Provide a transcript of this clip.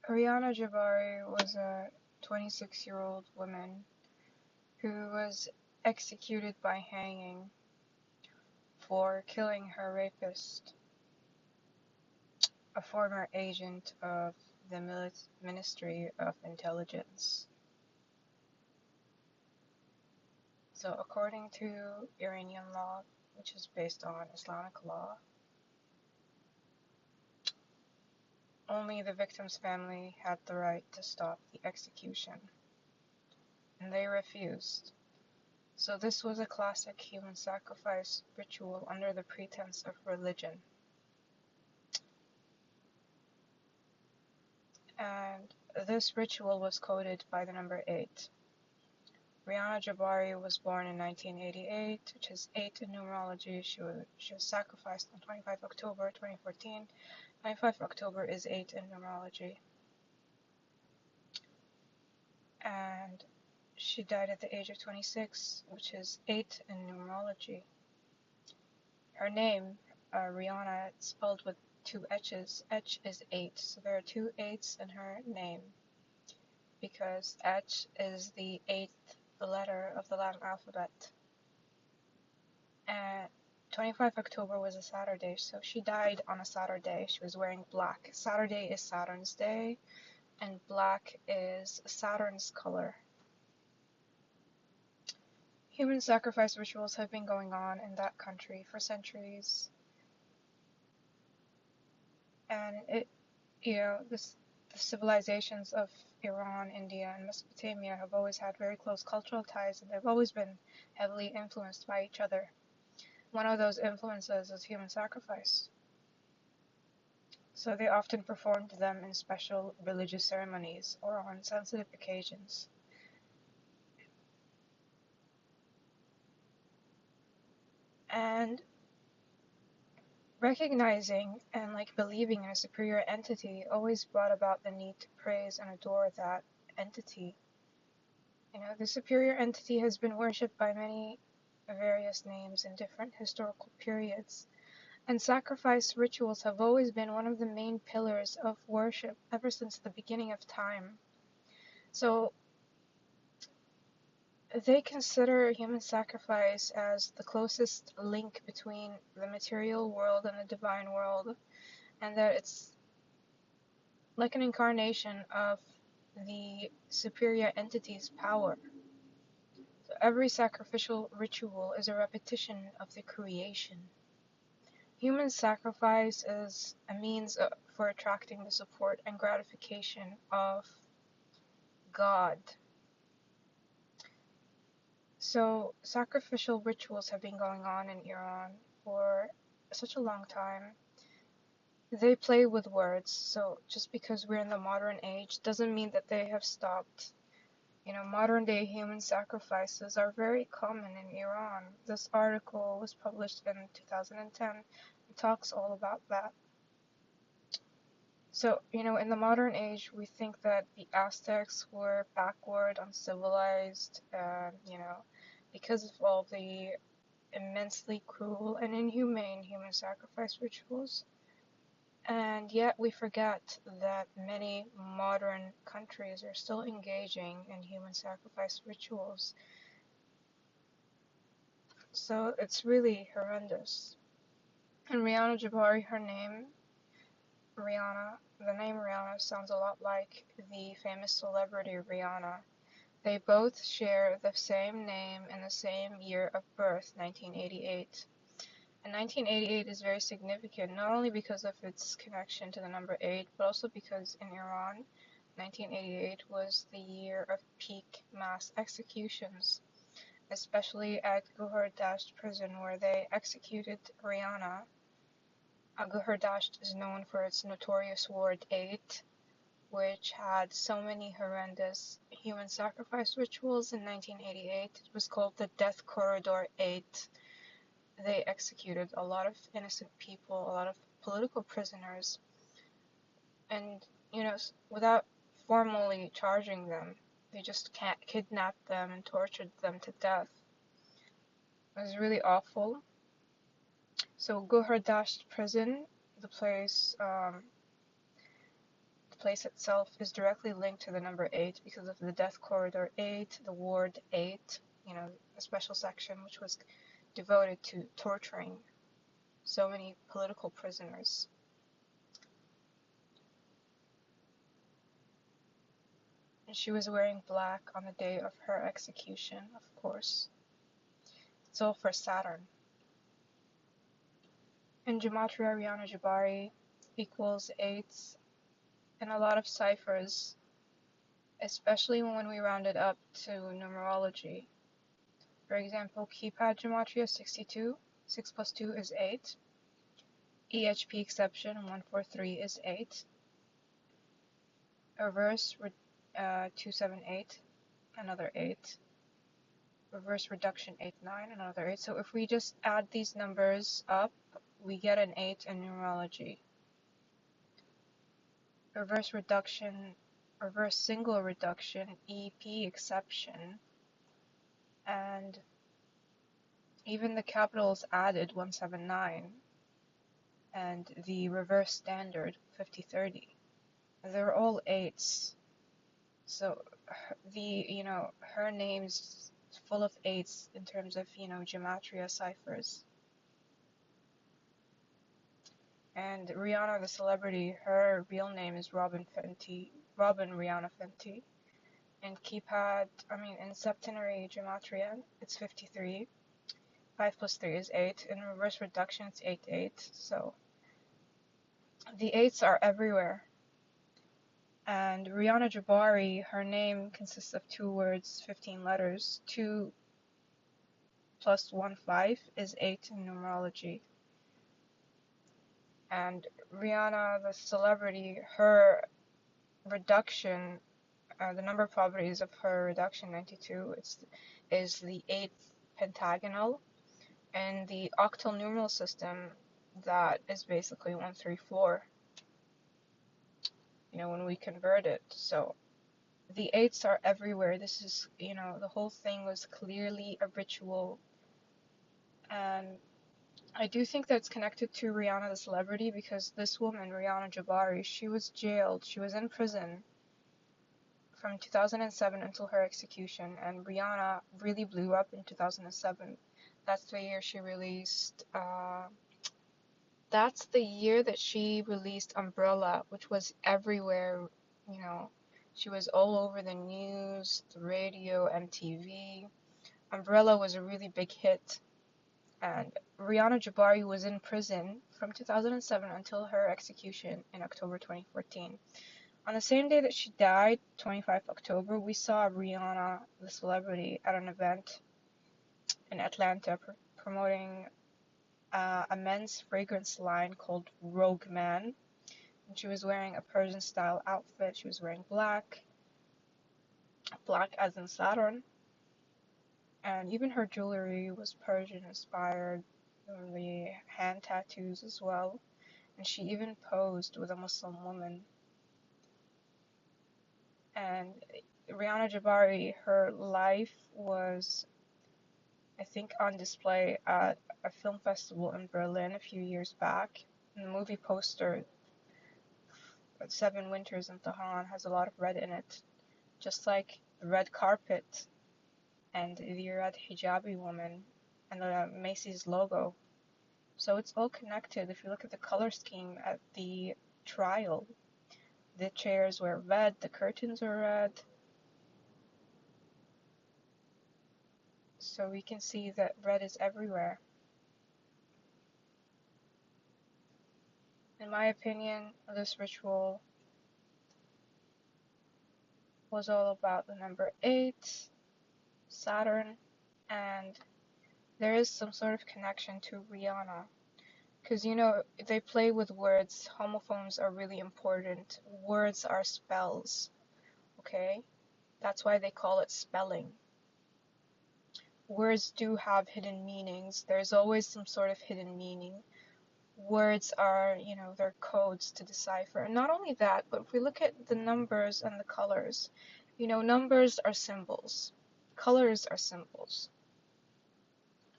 Rihanna Jabari was a 26-year-old woman who was executed by hanging for killing her rapist, a former agent of the Ministry of Intelligence. So according to Iranian law, which is based on Islamic law, only the victim's family had the right to stop the execution, and they refused. So this was a classic human sacrifice ritual under the pretense of religion. And this ritual was coded by the number 8. Rihanna Jabari was born in 1988, which is 8 in numerology. She was sacrificed on 25 October 2014. 25 October is 8 in numerology. And she died at the age of 26, which is 8 in numerology. Her name, Rihanna, it's spelled with 2 H's. H is 8, so there are 2 8's in her name, because H is the 8th letter of the Latin alphabet. And 25 October was a Saturday, so she died on a Saturday. She was wearing black. Saturday is Saturn's day, and black is Saturn's color. Human sacrifice rituals have been going on in that country for centuries. And the civilizations of Iran, India, and Mesopotamia have always had very close cultural ties, and they've always been heavily influenced by each other. One of those influences is human sacrifice. So they often performed them in special religious ceremonies or on sensitive occasions. And recognizing and believing in a superior entity always brought about the need to praise and adore that entity. The superior entity has been worshipped by many various names in different historical periods, and sacrifice rituals have always been one of the main pillars of worship ever since the beginning of time. So they consider human sacrifice as the closest link between the material world and the divine world, and that it's like an incarnation of the superior entity's power. So every sacrificial ritual is a repetition of the creation. Human sacrifice is a means for attracting the support and gratification of God. So sacrificial rituals have been going on in Iran for such a long time. They play with words, so just because we're in the modern age doesn't mean that they have stopped. Modern day human sacrifices are very common in Iran. This article was published in 2010. It talks all about that. So, in the modern age, we think that the Aztecs were backward, uncivilized, because of all the immensely cruel and inhumane human sacrifice rituals. And yet we forget that many modern countries are still engaging in human sacrifice rituals. So it's really horrendous. And Rihanna Jabari, the name Rihanna sounds a lot like the famous celebrity Rihanna. They both share the same name and the same year of birth, 1988. And 1988 is very significant, not only because of its connection to the number 8, but also because in Iran, 1988 was the year of peak mass executions, especially at Guhar Dasht prison, where they executed Rihanna. Guhar Dasht is known for its notorious Ward 8, which had so many horrendous human sacrifice rituals in 1988. It was called the Death Corridor 8. They executed a lot of innocent people, a lot of political prisoners, and, without formally charging them, they just kidnapped them and tortured them to death. It was really awful. So Guhar Dasht prison, the place place itself is directly linked to the number 8 because of the Death Corridor 8, the Ward 8, a special section which was devoted to torturing so many political prisoners. And she was wearing black on the day of her execution, of course. It's all for Saturn. In Gematria, Rihanna Jabari equals 8 in a lot of ciphers, especially when we round it up to numerology. For example, keypad Gematria 62, 6 plus 2 is 8. EHP exception 143 is 8. Reverse 278, another 8. Reverse reduction 89, another 8. So if we just add these numbers up, we get an 8 in numerology. Reverse reduction, reverse single reduction, EP exception, and even the capitals added 179, and the reverse standard 5030. They're all 8s. So her name's full of 8s in terms of, gematria ciphers. And Rihanna the celebrity, her real name is Robin Rihanna Fenty. And in septenary gematria, it's 53. 5 plus 3 is 8. In reverse reduction, it's 8, 8. So the 8s are everywhere. And Rihanna Jabari, her name consists of 2 words, 15 letters. 2 plus 1, 5 is 8 in numerology. And Rihanna, the celebrity, her reduction, the number properties of her reduction, 92, is the 8th pentagonal. And the octal numeral system, that is basically 134. When we convert it. So the 8s are everywhere. This is, the whole thing was clearly a ritual. And I do think that's connected to Rihanna the celebrity, because this woman, Rihanna Jabari, she was jailed. She was in prison from 2007 until her execution. And Rihanna really blew up in 2007. That's the year she released That's the year that she released Umbrella, which was everywhere, She was all over the news, the radio, MTV. Umbrella was a really big hit. And Rihanna Jabari was in prison from 2007 until her execution in October 2014. On the same day that she died, 25 October, we saw Rihanna, the celebrity, at an event in Atlanta promoting a men's fragrance line called Rogue Man. And she was wearing a Persian style outfit. She was wearing black as in Saturn. And even her jewelry was Persian inspired, the hand tattoos as well. And she even posed with a Muslim woman. And Rihanna Jabari, her life was, I think, on display at a film festival in Berlin a few years back. And the movie poster, 7 Winters in Tehran, has a lot of red in it, just like the red carpet and the red hijabi woman and the Macy's logo. So it's all connected. If you look at the color scheme at the trial, the chairs were red, the curtains were red. So we can see that red is everywhere. In my opinion, this ritual was all about the number 8, Saturn, and there is some sort of connection to Rihanna. Because, they play with words. Homophones are really important. Words are spells, okay? That's why they call it spelling. Words do have hidden meanings. There's always some sort of hidden meaning. Words are, they're codes to decipher. And not only that, but if we look at the numbers and the colors, numbers are symbols. Colors are symbols.